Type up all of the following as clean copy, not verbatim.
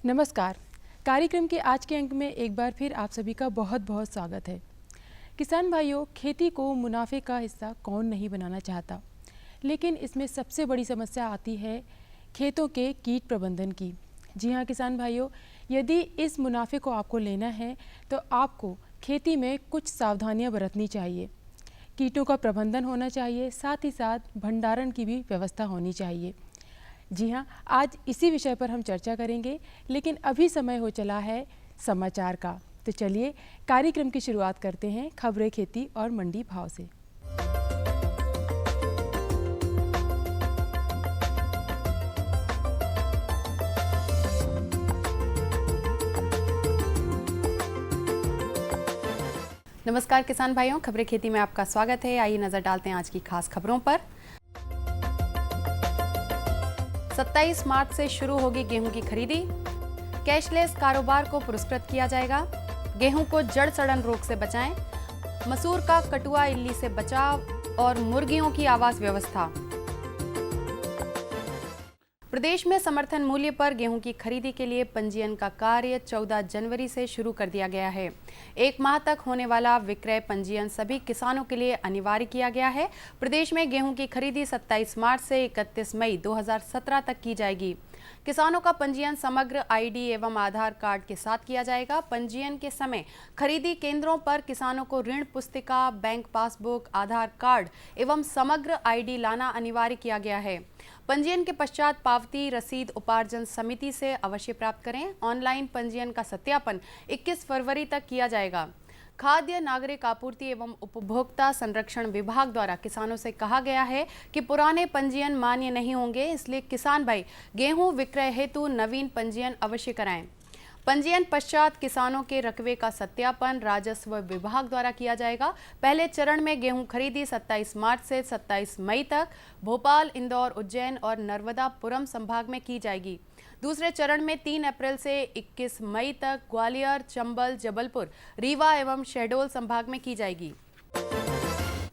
नमस्कार। कार्यक्रम के आज के अंक में एक बार फिर आप सभी का बहुत बहुत स्वागत है। किसान भाइयों, खेती को मुनाफे का हिस्सा कौन नहीं बनाना चाहता, लेकिन इसमें सबसे बड़ी समस्या आती है खेतों के कीट प्रबंधन की। जी हाँ किसान भाइयों, यदि इस मुनाफे को आपको लेना है तो आपको खेती में कुछ सावधानियां बरतनी चाहिए। कीटों का प्रबंधन होना चाहिए, साथ ही साथ भंडारण की भी व्यवस्था होनी चाहिए। जी हाँ, आज इसी विषय पर हम चर्चा करेंगे, लेकिन अभी समय हो चला है समाचार का। तो चलिए कार्यक्रम की शुरुआत करते हैं खबरें खेती और मंडी भाव से। नमस्कार किसान भाइयों, खबरें खेती में आपका स्वागत है। आइए नजर डालते हैं आज की खास खबरों पर। 27 मार्च से शुरू होगी गेहूं की खरीदी। कैशलेस कारोबार को पुरस्कृत किया जाएगा। गेहूं को जड़ सड़न रोग से बचाएं। मसूर का कटुआ इल्ली से बचाव और मुर्गियों की आवास व्यवस्था। प्रदेश में समर्थन मूल्य पर गेहूं की खरीदी के लिए पंजीयन का कार्य 14 जनवरी से शुरू कर दिया गया है। एक माह तक होने वाला विक्रय पंजीयन सभी किसानों के लिए अनिवार्य किया गया है। प्रदेश में गेहूं की खरीदी 27 मार्च से 31 मई 2017 तक की जाएगी। किसानों का पंजीयन समग्र आईडी एवं आधार कार्ड के साथ किया जाएगा। पंजीयन के समय खरीदी केंद्रों पर किसानों को ऋण पुस्तिका, बैंक पासबुक, आधार कार्ड एवं समग्र आईडी लाना अनिवार्य किया गया है। पंजीयन के पश्चात पावती रसीद उपार्जन समिति से अवश्य प्राप्त करें। ऑनलाइन पंजीयन का सत्यापन 21 फरवरी तक किया जाएगा। खाद्य नागरिक आपूर्ति एवं उपभोक्ता संरक्षण विभाग द्वारा किसानों से कहा गया है कि पुराने पंजीयन मान्य नहीं होंगे, इसलिए किसान भाई गेहूं विक्रय हेतु नवीन पंजीयन अवश्य कराएं। पंजीयन पश्चात किसानों के रकबे का सत्यापन राजस्व विभाग द्वारा किया जाएगा। पहले चरण में गेहूं खरीदी 27 मार्च से 27 मई तक भोपाल, इंदौर, उज्जैन और नर्मदापुरम संभाग में की जाएगी। दूसरे चरण में 3 अप्रैल से 21 मई तक ग्वालियर, चंबल, जबलपुर, रीवा एवं शहडोल संभाग में की जाएगी।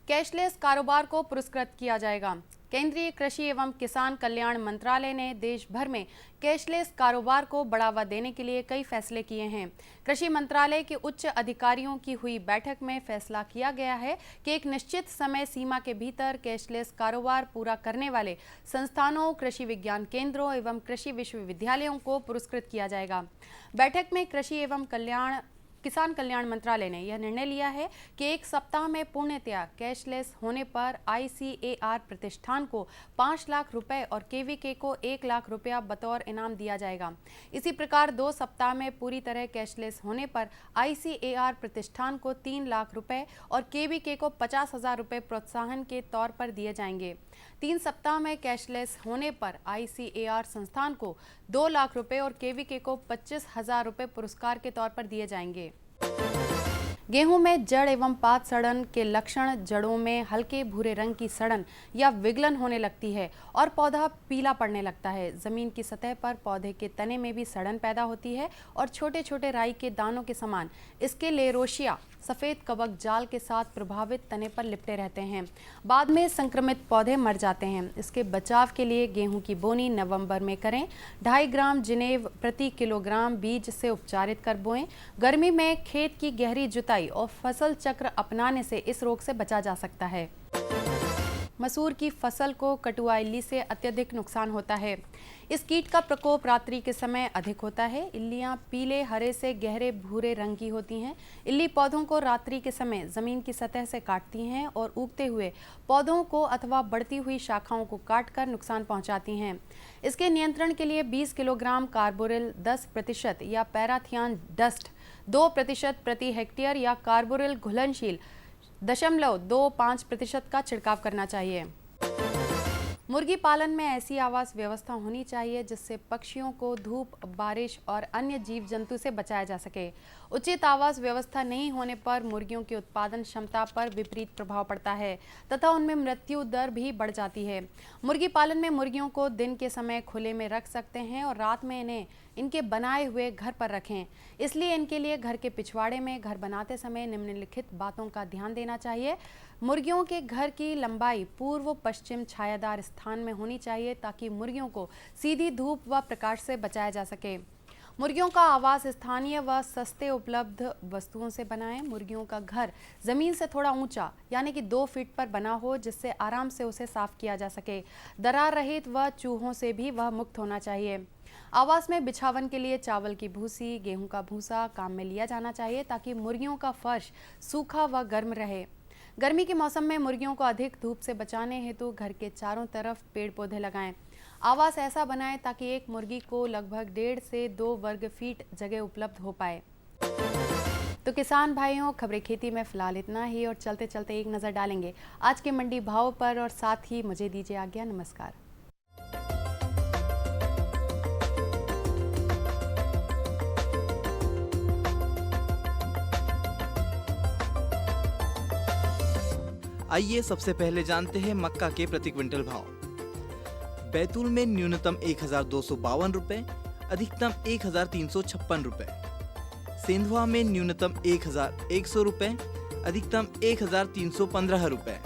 कैशलेस कारोबार को पुरस्कृत किया जाएगा। केंद्रीय कृषि एवं किसान कल्याण मंत्रालय ने देश भर में कैशलेस कारोबार को बढ़ावा देने के लिए कई फैसले किए हैं। कृषि मंत्रालय के उच्च अधिकारियों की हुई बैठक में फैसला किया गया है कि एक निश्चित समय सीमा के भीतर कैशलेस कारोबार पूरा करने वाले संस्थानों, कृषि विज्ञान केंद्रों एवं कृषि विश्वविद्यालयों को पुरस्कृत किया जाएगा। बैठक में कृषि एवं किसान कल्याण मंत्रालय ने यह निर्णय लिया है कि एक सप्ताह में पूर्णतया कैशलेस होने पर ICAR प्रतिष्ठान को 5 लाख रुपए और KVK को 1 लाख रुपया बतौर इनाम दिया जाएगा। इसी प्रकार 2 सप्ताह में पूरी तरह कैशलेस होने पर ICAR प्रतिष्ठान को 3 लाख रुपए और KVK को 50,000 रुपये प्रोत्साहन के तौर पर दिए जाएंगे। 3 सप्ताह में कैशलेस होने पर ICAR संस्थान को 2 लाख रुपए और KVK को 25,000 रुपये पुरस्कार के तौर पर दिए जाएंगे। गेहूं में जड़ एवं पात सड़न के लक्षण। जड़ों में हल्के भूरे रंग की सड़न या विगलन होने लगती है और पौधा पीला पड़ने लगता है। जमीन की सतह पर पौधे के तने में भी सड़न पैदा होती है और छोटे छोटे राई के दानों के समान इसके लेरोशिया सफेद कवक जाल के साथ प्रभावित तने पर लिपटे रहते हैं। बाद में संक्रमित पौधे मर जाते हैं। इसके बचाव के लिए गेहूं की बोनी नवंबर में करें। 2.5 ग्राम जिनेव प्रति किलोग्राम बीज से उपचारित कर बोएं। गर्मी में खेत की गहरी जुताई और फसल चक्र अपनाने से इस रोग से बचा जा सकता है। मसूर की फसल को कटुआ इल्ली से अत्यधिक नुकसान होता है। इस कीट का प्रकोप रात्रि के समय अधिक होता है। इल्लियां पीले हरे से गहरे भूरे रंग की होती हैं। इल्ली पौधों को रात्रि के समय जमीन की सतह से काटती हैं और उगते हुए पौधों को अथवा बढ़ती हुई शाखाओं को काटकर नुकसान पहुंचाती हैं। इसके नियंत्रण के लिए 20 किलोग्राम कार्बोरिल 10% या पैराथियान डस्ट 2% प्रति हेक्टेयर या कार्बोरिल घुलनशील 0.25% का छिड़काव करना चाहिए। मुर्गी पालन में ऐसी आवास व्यवस्था होनी चाहिए जिससे पक्षियों को धूप, बारिश और अन्य जीव जंतु से बचाया जा सके। उचित आवास व्यवस्था नहीं होने पर मुर्गियों की उत्पादन क्षमता पर विपरीत प्रभाव पड़ता है तथा उनमें मृत्यु दर भी बढ़ जाती है। मुर्गी पालन में मुर्गियों को दिन के समय खुले में रख सकते हैं और रात में इन्हें इनके बनाए हुए घर पर रखें। इसलिए इनके लिए घर के पिछवाड़े में घर बनाते समय निम्नलिखित बातों का ध्यान देना चाहिए। मुर्गियों के घर की लंबाई पूर्व पश्चिम छायादार स्थान में होनी चाहिए ताकि मुर्गियों को सीधी धूप व प्रकाश से बचाया जा सके। मुर्गियों का आवास स्थानीय व सस्ते उपलब्ध वस्तुओं से बनाएं। मुर्गियों का घर जमीन से थोड़ा ऊंचा यानी कि 2 फीट पर बना हो, जिससे आराम से उसे साफ किया जा सके। दरार रहित व चूहों से भी वह मुक्त होना चाहिए। आवास में बिछावन के लिए चावल की भूसी, गेहूं का भूसा काम में लिया जाना चाहिए ताकि मुर्गियों का फर्श सूखा व गर्म रहे। गर्मी के मौसम में मुर्गियों को अधिक धूप से बचाने हेतु घर के चारों तरफ पेड़ पौधे लगाएं। आवास ऐसा बनाएं ताकि एक मुर्गी को लगभग 1.5 से 2 वर्ग फीट जगह उपलब्ध हो पाए। तो किसान भाइयों, खबरें खेती में फिलहाल इतना ही, और चलते चलते एक नज़र डालेंगे आज के मंडी भाव पर, और साथ ही मुझे दीजिए आज्ञा। नमस्कार। आइए सबसे पहले जानते हैं मक्का के प्रति क्विंटल भाव। बैतूल में न्यूनतम 1252 रुपए, अधिकतम 1356 रुपए। सेंधवा में न्यूनतम 1100 रुपए, अधिकतम 1315 रुपए।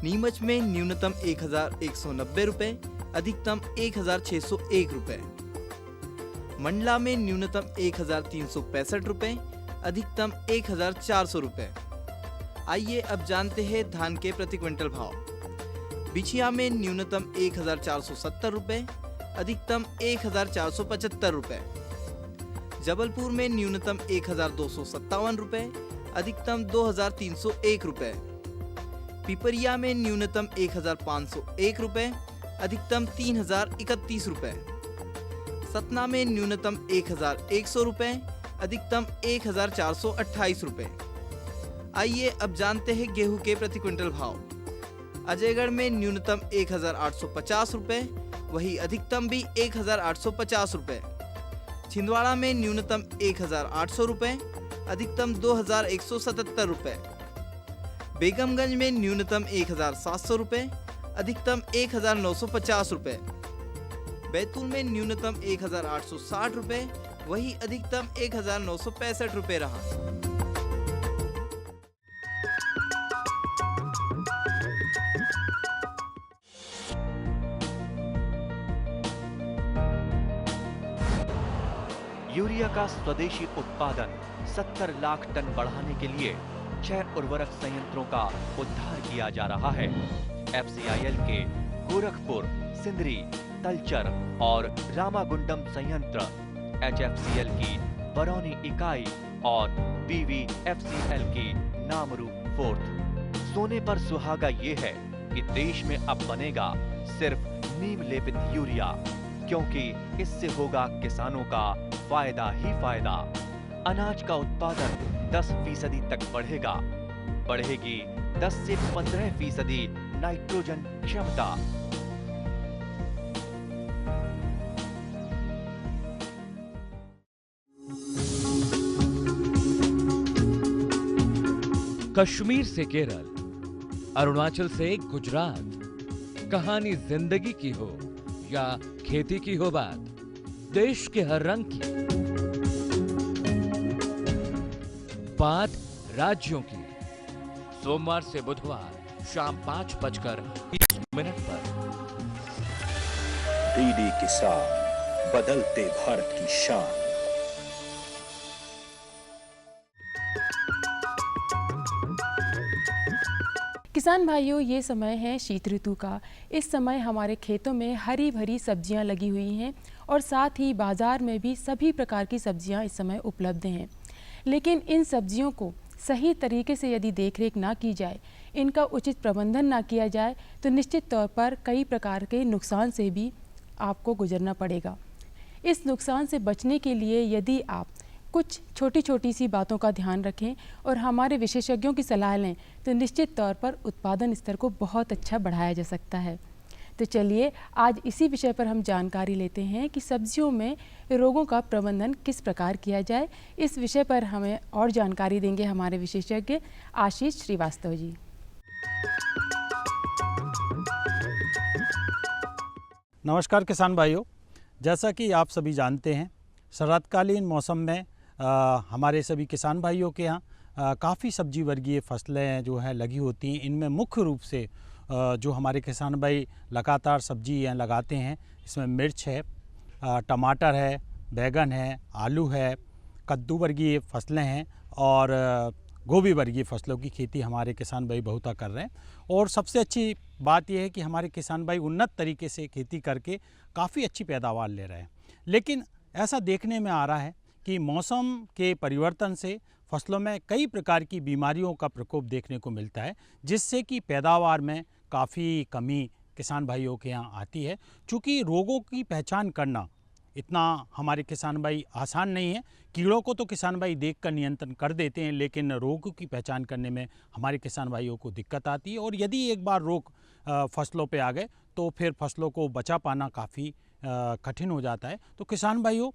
नीमच में न्यूनतम 1190 रुपए, अधिकतम 1601 रुपए। मंडला में न्यूनतम 1365 रुपए, अधिकतम 1400 रुपए। आइए अब जानते हैं धान के प्रति क्विंटल भाव। बिछिया में न्यूनतम 1470 रुपए, अधिकतम 1475 रुपए। जबलपुर में न्यूनतम 1257 रुपए, अधिकतम 2301 रुपए। पिपरिया में न्यूनतम 1501 रुपए, अधिकतम 3031 रुपए। सतना में न्यूनतम 1100 रुपए, अधिकतम 1428 रुपए। आइए अब जानते हैं गेहूं के प्रति क्विंटल भाव। अजयगढ़ में न्यूनतम 1850 रुपए, वही अधिकतम भी 1850 रुपए। छिंदवाड़ा में न्यूनतम 1800 रुपए, अधिकतम 2177 रुपए। बेगमगंज में न्यूनतम 1700 रुपए, अधिकतम 1950 रुपए। बैतूल में न्यूनतम 1860 रुपए, वही अधिकतम 1965 रुपए रहा। यूरिया का स्वदेशी उत्पादन 70 लाख टन बढ़ाने के लिए 6 उर्वरक संयंत्रों का उद्धार किया जा रहा है। FCIL के गोरखपुर, सिंदरी, तलचर और रामागुंडम संयंत्र, HFCL की बरौनी इकाई और BVFCL की नामरू फोर्थ। सोने पर सुहागा ये है कि देश में अब बनेगा सिर्फ नीम लेपित यूरिया, क्योंकि इससे होगा किसानों का फायदा ही फायदा। अनाज का उत्पादन 10% तक बढ़ेगा। बढ़ेगी 10 से 15% नाइट्रोजन क्षमता। कश्मीर से केरल, अरुणाचल से गुजरात, कहानी जिंदगी की हो या खेती की हो बात, देश के हर रंग की बात राज्यों की। सोमवार से बुधवार शाम 5:20 पर। डीडी किसान, बदलते भारत की शान। किसान भाइयों, ये समय है शीत ऋतु का। इस समय हमारे खेतों में हरी भरी सब्जियां लगी हुई हैं और साथ ही बाज़ार में भी सभी प्रकार की सब्जियां इस समय उपलब्ध हैं। लेकिन इन सब्जियों को सही तरीके से यदि देखरेख ना की जाए, इनका उचित प्रबंधन ना किया जाए, तो निश्चित तौर पर कई प्रकार के नुकसान से भी आपको गुजरना पड़ेगा। इस नुकसान से बचने के लिए यदि आप कुछ छोटी छोटी सी बातों का ध्यान रखें और हमारे विशेषज्ञों की सलाह लें, तो निश्चित तौर पर उत्पादन स्तर को बहुत अच्छा बढ़ाया जा सकता है। तो चलिए आज इसी विषय पर हम जानकारी लेते हैं कि सब्जियों में रोगों का प्रबंधन किस प्रकार किया जाए। इस विषय पर हमें और जानकारी देंगे हमारे विशेषज्ञ आशीष श्रीवास्तव जी। नमस्कार किसान भाइयों, जैसा कि आप सभी जानते हैं, शरतकालीन मौसम में हमारे सभी किसान भाइयों के यहाँ काफ़ी सब्जी वर्गीय फसलें जो हैं लगी होती हैं। इनमें मुख्य रूप से जो हमारे किसान भाई लगातार सब्जी लगाते हैं, इसमें मिर्च है, टमाटर है, बैगन है, आलू है, कद्दू वर्गीय फसलें हैं और गोभी वर्गीय फसलों की खेती हमारे किसान भाई बहुता कर रहे हैं। और सबसे अच्छी बात यह है कि हमारे किसान भाई उन्नत तरीके से खेती करके काफ़ी अच्छी पैदावार ले रहे हैं। लेकिन ऐसा देखने में आ रहा है कि मौसम के परिवर्तन से फसलों में कई प्रकार की बीमारियों का प्रकोप देखने को मिलता है, जिससे कि पैदावार में काफ़ी कमी किसान भाइयों के यहाँ आती है। चूँकि रोगों की पहचान करना इतना हमारे किसान भाई आसान नहीं है। कीड़ों को तो किसान भाई देखकर नियंत्रण कर देते हैं, लेकिन रोगों की पहचान करने में हमारे किसान भाइयों को दिक्कत आती है। और यदि एक बार रोग फसलों पे आ गए तो फिर फसलों को बचा पाना काफ़ी कठिन हो जाता है। तो किसान भाइयों,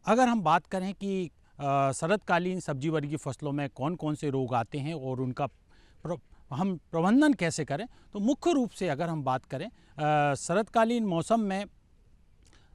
अगर हम बात करें कि शरदकालीन सब्जी वर्गीय फसलों में कौन कौन से रोग आते हैं और उनका हम प्रबंधन कैसे करें, तो मुख्य रूप से अगर हम बात करें शरदकालीन मौसम में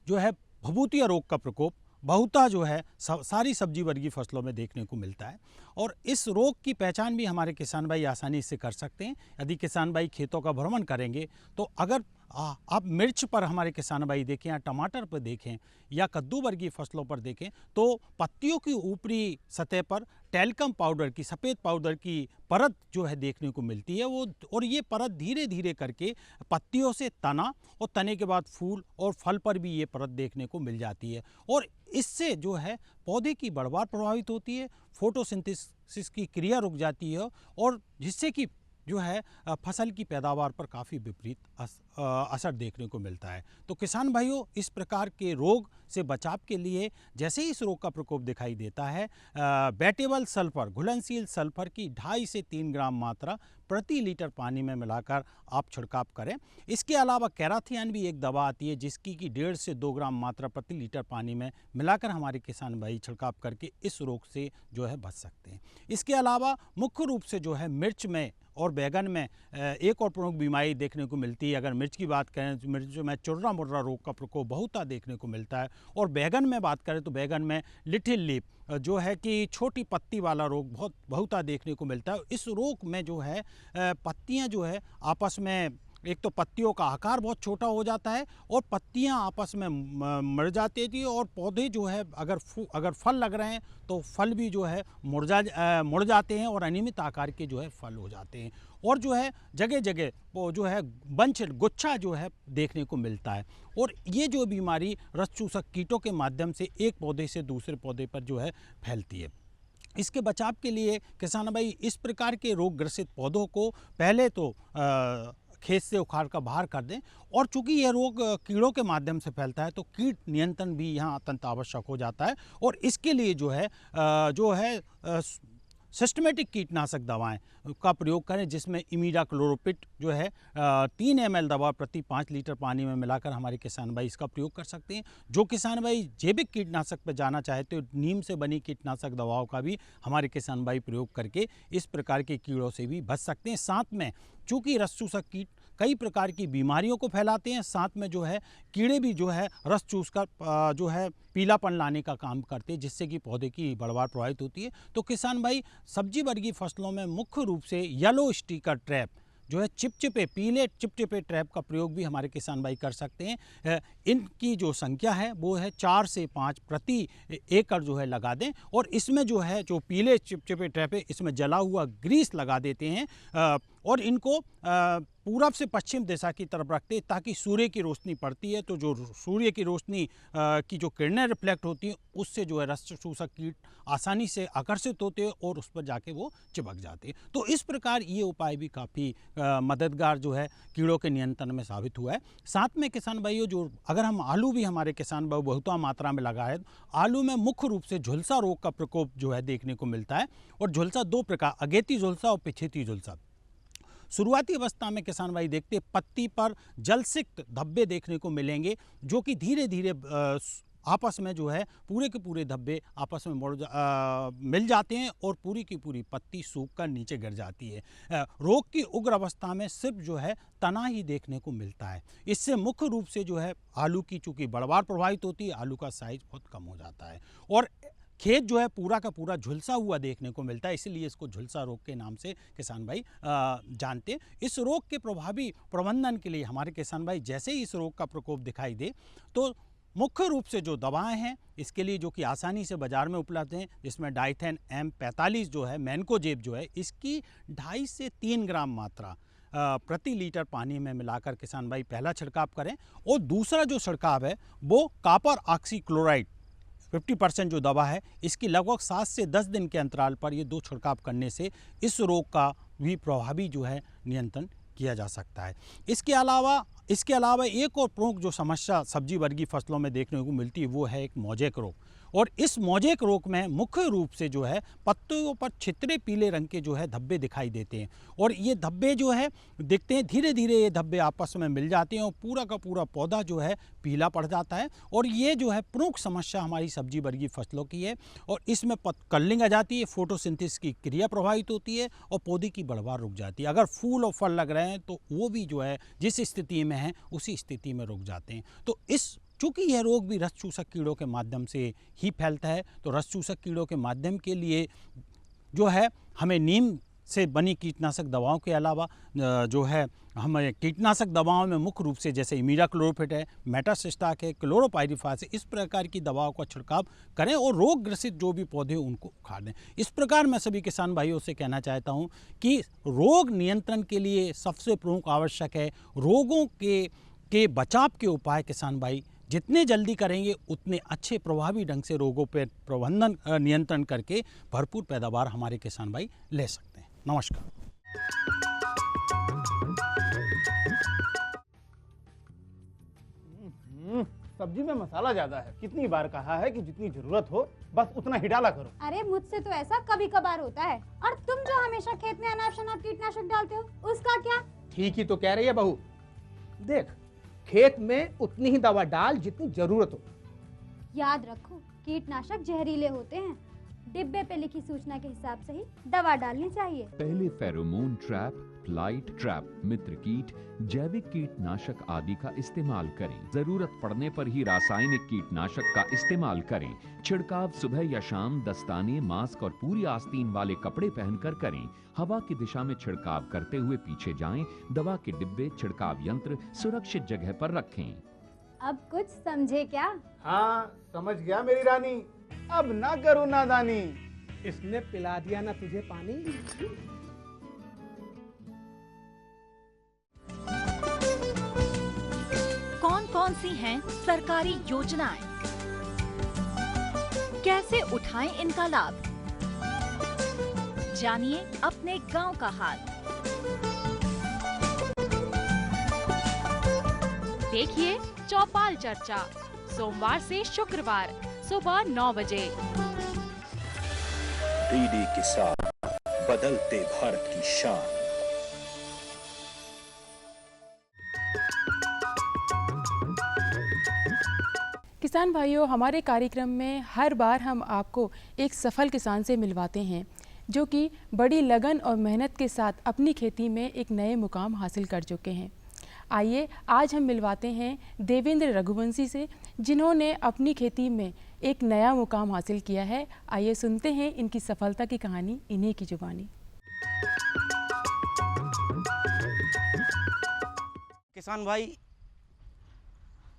जो है भभूतिया रोग का प्रकोप बहुता जो है सारी सब्जी वर्गीय फसलों में देखने को मिलता है। और इस रोग की पहचान भी हमारे किसान भाई आसानी से कर सकते हैं। यदि किसान भाई खेतों का भ्रमण करेंगे तो अगर आप मिर्च पर हमारे किसान भाई देखें या टमाटर पर देखें या कद्दू वर्गीय फसलों पर देखें तो पत्तियों की ऊपरी सतह पर टेल्कम पाउडर की, सफ़ेद पाउडर की परत जो है देखने को मिलती है वो, और ये परत धीरे धीरे करके पत्तियों से तना और तने के बाद फूल और फल पर भी ये परत देखने को मिल जाती है। और इससे जो है पौधे की बढ़वार प्रभावित होती है, फोटोसिंथेसिस की क्रिया रुक जाती है और जिससे कि जो है फसल की पैदावार पर काफ़ी विपरीत असर देखने को मिलता है। तो किसान भाइयों, इस प्रकार के रोग से बचाव के लिए जैसे ही इस रोग का प्रकोप दिखाई देता है, बैटेबल सल्फर, घुलनशील सल्फर की 2.5 से 3 ग्राम मात्रा प्रति लीटर पानी में मिलाकर आप छिड़काव करें। इसके अलावा कैराथियान भी एक दवा आती है जिसकी कि 1.5 से 2 ग्राम मात्रा प्रति लीटर पानी में मिलाकर हमारे किसान भाई छिड़काव करके इस रोग से जो है बच सकते हैं। इसके अलावा मुख्य रूप से जो है मिर्च में और बैगन में एक और प्रमुख बीमारी देखने को मिलती है। अगर मिर्च की बात करें तो मिर्च में चुर्रा मुर्रा रोग का प्रकोप बहुता देखने को मिलता है। और बैगन में बात करें तो बैगन में लिटिल लीफ जो है कि छोटी पत्ती वाला रोग बहुता देखने को मिलता है। इस रोग में जो है पत्तियां जो है आपस में, एक तो पत्तियों का आकार बहुत छोटा हो जाता है और पत्तियां आपस में मर जाती थी और पौधे जो है अगर फल लग रहे हैं तो फल भी जो है मुड़ जाते हैं और अनियमित आकार के जो है फल हो जाते हैं। और जो है जगह जगह वो जो है बंच गुच्छा जो है देखने को मिलता है। और ये जो बीमारी रस चूसक कीटों के माध्यम से एक पौधे से दूसरे पौधे पर जो है फैलती है। इसके बचाव के लिए किसान भाई इस प्रकार के रोग ग्रसित पौधों को पहले तो खेत से उखाड़ कर बाहर कर दें। और चूंकि यह रोग कीड़ों के माध्यम से फैलता है तो कीट नियंत्रण भी यहाँ अत्यंत आवश्यक हो जाता है। और इसके लिए जो है सिस्टमेटिक कीटनाशक दवाएं का प्रयोग करें, जिसमें इमीडाक्लोरोपिड जो है 3 ml दवा प्रति 5 लीटर पानी में मिलाकर हमारे किसान भाई इसका प्रयोग कर सकते हैं। जो किसान भाई जैविक कीटनाशक पर जाना चाहते हो, नीम से बनी कीटनाशक दवाओं का भी हमारे किसान भाई प्रयोग करके इस प्रकार के कीड़ों से भी बच सकते हैं। साथ में चूँकि रस चूसक कीट कई प्रकार की बीमारियों को फैलाते हैं, साथ में जो है कीड़े भी जो है रस चूसकर जो है पीलापन लाने का काम करते हैं, जिससे कि पौधे की बढ़वार प्रभावित होती है। तो किसान भाई सब्जी वर्गीय फसलों में मुख्य रूप से येलो स्टिकर ट्रैप जो है पीले चिपचिपे ट्रैप का प्रयोग भी हमारे किसान भाई कर सकते हैं। इनकी जो संख्या है वो है 4 से 5 प्रति एकड़ जो है लगा दें। और इसमें जो है जो पीले चिपचिपे ट्रैप है इसमें जला हुआ ग्रीस लगा देते हैं और इनको पूरब से पश्चिम दिशा की तरफ रखते हैं, ताकि सूर्य की रोशनी पड़ती है तो जो सूर्य की रोशनी की जो किरणें रिफ्लेक्ट होती हैं उससे जो है रस चूसक कीट आसानी से आकर्षित होते हैं और उस पर जाके वो चिपक जाते हैं। तो इस प्रकार ये उपाय भी काफ़ी मददगार जो है कीड़ों के नियंत्रण में साबित हुआ है। साथ में किसान भाइयों, जो अगर हम आलू भी हमारे किसान भाई बहुता मात्रा में लगाए, आलू में मुख्य रूप से झुलसा रोग का प्रकोप जो है देखने को मिलता है। और झुलसा 2 प्रकार, अगेती झुलसा और पिछेती झुलसा। शुरुआती अवस्था में किसान भाई देखते पत्ती पर जलसिक्त धब्बे देखने को मिलेंगे, जो कि धीरे धीरे आपस में जो है पूरे के पूरे धब्बे आपस में मिल जाते हैं और पूरी की पूरी पत्ती सूख कर नीचे गिर जाती है। रोग की उग्र अवस्था में सिर्फ जो है तना ही देखने को मिलता है। इससे मुख्य रूप से जो है आलू की चूँकि बढ़वार प्रभावित होती है, आलू का साइज बहुत कम हो जाता है और खेत जो है पूरा का पूरा झुलसा हुआ देखने को मिलता है। इसलिए इसको झुलसा रोग के नाम से किसान भाई जानते हैं। इस रोग के प्रभावी प्रबंधन के लिए हमारे किसान भाई जैसे ही इस रोग का प्रकोप दिखाई दे तो मुख्य रूप से जो दवाएं हैं इसके लिए जो कि आसानी से बाज़ार में उपलब्ध हैं, जिसमें डाइथेन M45 जो है, मैनकोजेब जो है, इसकी 2.5 से 3 ग्राम मात्रा प्रति लीटर पानी में मिलाकर किसान भाई पहला छिड़काव करें। और दूसरा जो छिड़काव है वो कॉपर ऑक्सीक्लोराइड 50% जो दवा है, इसकी लगभग 7 से 10 दिन के अंतराल पर ये 2 छिड़काव करने से इस रोग का भी प्रभावी जो है नियंत्रण किया जा सकता है। इसके अलावा एक और प्रमुख जो समस्या सब्जी वर्गीय फसलों में देखने को मिलती है वो है एक मोजेक रोग। और इस मोजेक रोग में मुख्य रूप से जो है पत्तों पर छितरे पीले रंग के जो है धब्बे दिखाई देते हैं। और ये धब्बे जो है दिखते हैं, धीरे धीरे ये धब्बे आपस में मिल जाते हैं और पूरा का पूरा पौधा जो है पीला पड़ जाता है। और ये जो है प्रमुख समस्या हमारी सब्जी वर्गीय फसलों की है। और इसमें कलिंग आ जाती है, फोटोसिंथेसिस की क्रिया प्रभावित होती है और पौधे की बढ़वार रुक जाती है। अगर फूल और फल लग रहे हैं तो वो भी जो है जिस स्थिति में है उसी स्थिति में रुक जाते हैं। तो चूँकि यह रोग भी रस चूसक कीड़ों के माध्यम से ही फैलता है, तो रस चूसक कीड़ों के माध्यम के लिए जो है हमें नीम से बनी कीटनाशक दवाओं के अलावा जो है हमें कीटनाशक दवाओं में मुख्य रूप से जैसे इमीडाक्लोरोपिड है, मेटासिस्टाक है, क्लोरोपाइरिफास है, इस प्रकार की दवाओं का छिड़काव करें और रोग ग्रसित जो भी पौधे उनको उखाड़ दें। इस प्रकार मैं सभी किसान भाइयों से कहना चाहता हूं कि रोग नियंत्रण के लिए सबसे प्रमुख आवश्यक है रोगों के बचाव के उपाय किसान भाई जितने जल्दी करेंगे उतने अच्छे प्रभावी ढंग से रोगों पर प्रबंधन नियंत्रण करके भरपूर पैदावार हमारे किसान भाई ले सकते हैं। नमस्कार। सब्जी में मसाला ज्यादा है। कितनी बार कहा है कि जितनी जरूरत हो बस उतना ही डाला करो। अरे मुझसे तो ऐसा कभी कभार होता है। और तुम जो हमेशा खेत में अनाप शनाप कीटनाशक डालते हो उसका क्या? ठीक ही तो कह रही है बहू। देख, खेत में उतनी ही दवा डाल जितनी जरूरत हो। याद रखो, कीटनाशक जहरीले होते हैं। डिब्बे पे लिखी सूचना के हिसाब से ही दवा डालनी चाहिए। पहले फेरोमोन ट्रैप, फ्लाइट ट्रैप, मित्र कीट, जैविक कीटनाशक आदि का इस्तेमाल करें। जरूरत पड़ने पर ही रासायनिक कीटनाशक का इस्तेमाल करें। छिड़काव सुबह या शाम दस्ताने, मास्क और पूरी आस्तीन वाले कपड़े पहनकर करें। हवा की दिशा में छिड़काव करते हुए पीछे जाएं। दवा के डिब्बे, छिड़काव यंत्र सुरक्षित जगह पर रखें। अब कुछ समझे क्या? हाँ, समझ गया मेरी रानी। अब ना करो नादानी। इसने पिला दिया ना तुझे पानी। कौन कौन सी हैं सरकारी योजनाएं? कैसे उठाएं इनका लाभ? जानिए अपने गांव का हाल। देखिए चौपाल चर्चा, सोमवार से शुक्रवार सुबह 9 बजे। डीडी किसान, बदलते भारत की शान। किसान भाइयों, हमारे कार्यक्रम में हर बार हम आपको एक सफल किसान से मिलवाते हैं जो कि बड़ी लगन और मेहनत के साथ अपनी खेती में एक नए मुकाम हासिल कर चुके हैं। आइए आज हम मिलवाते हैं देवेंद्र रघुवंशी से, जिन्होंने अपनी खेती में एक नया मुकाम हासिल किया है। आइए सुनते हैं इनकी सफलता की कहानी इन्हीं की जुबानी। किसान भाई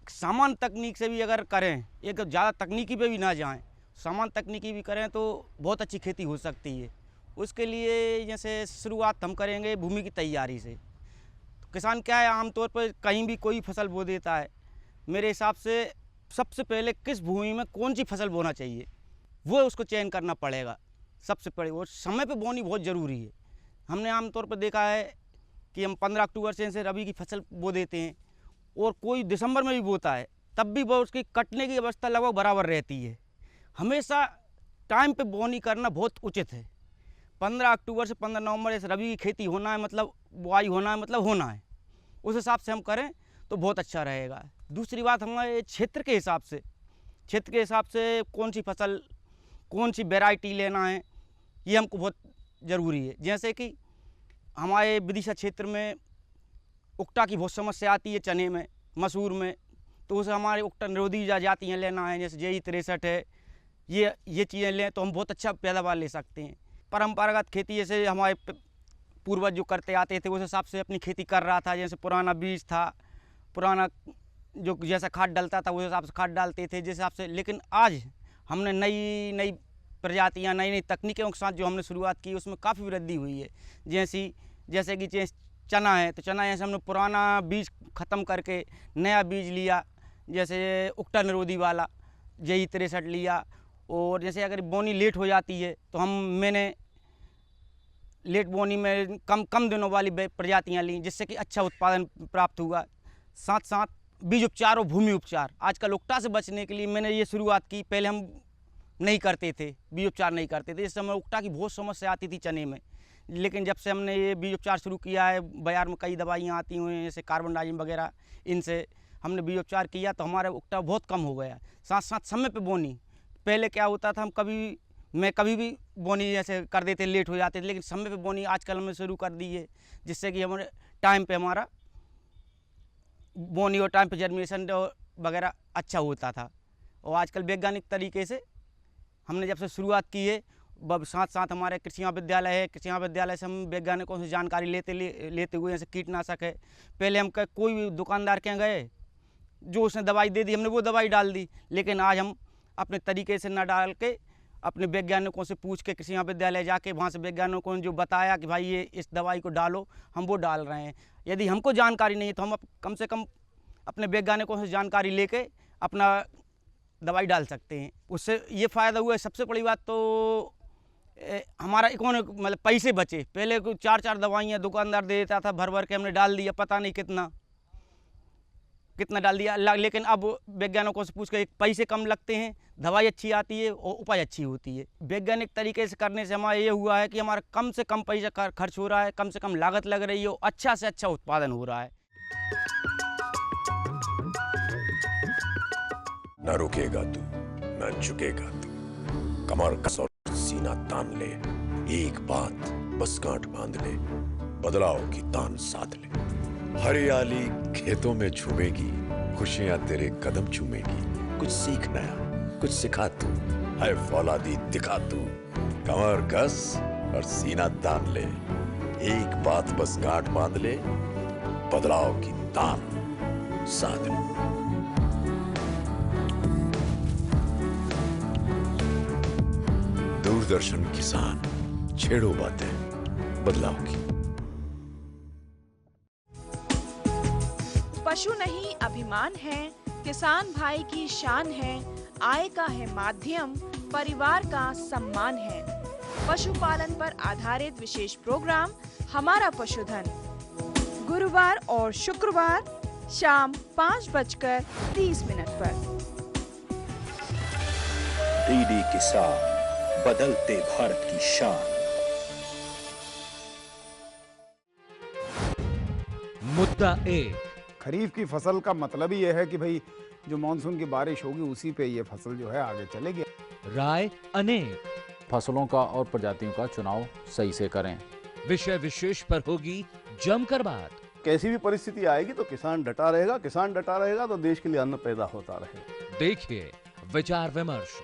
सामान्य तकनीक से भी अगर करें, एक ज़्यादा तकनीकी पे भी ना जाएं, सामान्य तकनीकी भी करें तो बहुत अच्छी खेती हो सकती है। उसके लिए जैसे शुरुआत हम करेंगे भूमि की तैयारी से। किसान क्या है, आमतौर पर कहीं भी कोई फसल बो देता है। मेरे हिसाब से सबसे पहले किस भूमि में कौन सी फसल बोना चाहिए वो उसको चयन करना पड़ेगा सबसे पहले। और समय पे बोनी बहुत ज़रूरी है। हमने आमतौर पर देखा है कि हम 15 अक्टूबर से रबी की फसल बो देते हैं और कोई दिसंबर में भी बोता है, तब भी वो उसकी कटने की अवस्था लगभग बराबर रहती है। हमेशा टाइम पे बोनी करना बहुत उचित है। 15 अक्टूबर से 15 नवंबर ऐसे रबी की खेती होना है, मतलब बुआई होना है, मतलब होना है। उस हिसाब से हम करें तो बहुत अच्छा रहेगा। दूसरी बात, हमारे क्षेत्र के हिसाब से कौन सी फसल, कौन सी वैरायटी लेना है, ये हमको बहुत ज़रूरी है। जैसे कि हमारे विदिशा क्षेत्र में उकटा की बहुत समस्या आती है, चने में, मसूर में, तो उसे हमारे उकटा निरोधी जातियाँ लेना है, जैसे JE 63 है, ये चीज़ें लें तो हम बहुत अच्छा पैदावार ले सकते हैं। परंपरागत खेती जैसे हमारे पूर्वज जो करते आते थे उस हिसाब से अपनी खेती कर रहा था। जैसे पुराना बीज था, पुराना जो जैसा खाद डलता था उस हिसाब से खाद डालते थे, जिस हिसाब से। लेकिन आज हमने नई नई प्रजातियाँ, नई नई तकनीकों के साथ जो हमने शुरुआत की उसमें काफ़ी वृद्धि हुई है। जैसे कि चना है, तो चना जैसे हमने पुराना बीज ख़त्म करके नया बीज लिया, जैसे उकटा निरोधी वाला JE 63 लिया। और जैसे अगर बोनी लेट हो जाती है तो मैंने लेट बोनी में कम दिनों वाली प्रजातियाँ ली, जिससे कि अच्छा उत्पादन प्राप्त हुआ। साथ साथ बीज उपचार और भूमि उपचार, आजकल उकटा से बचने के लिए मैंने ये शुरुआत की। पहले हम नहीं करते थे, बीज उपचार नहीं करते थे, इस समय उकटा की बहुत समस्या आती थी चने में। लेकिन जब से हमने ये बीज उपचार शुरू किया है, बाज़ार में कई दवाइयाँ आती हुई हैं जैसे कार्बनडाजिम वगैरह, इनसे हमने बीज उपचार किया तो हमारा उकटा बहुत कम हो गया। साथ साथ समय पे बोनी, पहले क्या होता था, मैं कभी भी बोनी जैसे कर देते, लेट हो जाते थे, लेकिन समय पे बोनी आजकल हमने शुरू कर दी है, जिससे कि हमारे टाइम पे हमारा बोनी और टाइम पे जर्मिनेशन वगैरह अच्छा होता था। और आजकल वैज्ञानिक तरीके से हमने जब से शुरुआत की है, साथ साथ हमारे कृषि महाविद्यालय है, कृषि महाविद्यालय से हम वैज्ञानिकों से जानकारी लेते हुए, जैसे कीटनाशक है, पहले हम कोई भी दुकानदार के यहाँ गए, जो उसने दवाई दे दी हमने वो दवाई डाल दी। लेकिन आज हम अपने तरीके से न डाल के अपने वैज्ञानिकों से पूछ के, कृषि महाविद्यालय जाके वहाँ से वैज्ञानिकों ने जो बताया कि भाई ये इस दवाई को डालो, हम वो डाल रहे हैं। यदि हमको जानकारी नहीं है तो हम कम से कम अपने वैज्ञानिकों से जानकारी लेके अपना दवाई डाल सकते हैं। उससे ये फ़ायदा हुआ है, सबसे बड़ी बात तो हमारा इकोनॉमिक मतलब पैसे बचे। पहले को 4 दवाइयाँ दुकानदार दे देता था, भर के हमने डाल दिया, पता नहीं कितना डाल दिया। लेकिन अब वैज्ञानिकों से पूछ के पैसे कम लगते हैं, दवाई अच्छी आती है और उपज अच्छी होती है। वैज्ञानिक तरीके से करने से हमारा ये हुआ है कि हमारा कम से कम पैसा खर्च हो रहा है, कम से कम लागत लग रही है और अच्छा से अच्छा उत्पादन हो रहा है। न रुकेगा तू, न झुकेगा तू, कमर कस और सीना तान ले, एक बात बस गांठ बांध ले, बदलाव की तान साध ले। हरियाली खेतों में झूमेगी, खुशियां तेरे कदम चूमेगी। कुछ सीख नया, कुछ सिखा तू, है फौलादी दिखा तू, कमर कस और सीना तान ले, एक बात बस गांठ बांध ले, बदलाव की तान साध ले। दूरदर्शन किसान, छेड़ो बातें बदलाव की। पशु नहीं अभिमान है, किसान भाई की शान है, आय का है माध्यम, परिवार का सम्मान है। पशुपालन पर आधारित विशेष प्रोग्राम हमारा पशुधन, गुरुवार और शुक्रवार शाम 5:30 पर। डीडी किसान, बदलते भारत की शान। मुद्दा 1, खरीफ की फसल का मतलब ही यह है कि भाई जो मानसून की बारिश होगी उसी पे ये फसल जो है आगे चलेगी। राय अनेक, फसलों का और प्रजातियों का चुनाव सही से करें। विषय विशेष पर होगी जमकर बात। कैसी भी परिस्थिति आएगी तो किसान डटा रहेगा, किसान डटा रहेगा तो देश के लिए अन्न पैदा होता रहेगा। देखिए विचार विमर्श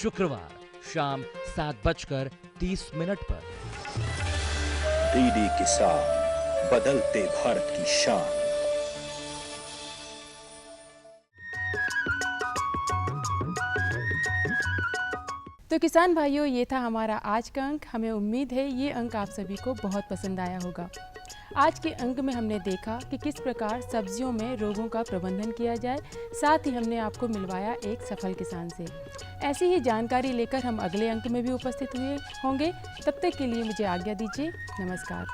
शुक्रवार शाम 7:30 पर। डीडी किसान, बदलते भारत की शान। तो किसान भाइयों, ये था हमारा आज का अंक। हमें उम्मीद है ये अंक आप सभी को बहुत पसंद आया होगा। आज के अंक में हमने देखा कि किस प्रकार सब्जियों में रोगों का प्रबंधन किया जाए, साथ ही हमने आपको मिलवाया एक सफल किसान से। ऐसी ही जानकारी लेकर हम अगले अंक में भी उपस्थित हुए होंगे। तब तक के लिए मुझे आज्ञा दीजिए। नमस्कार।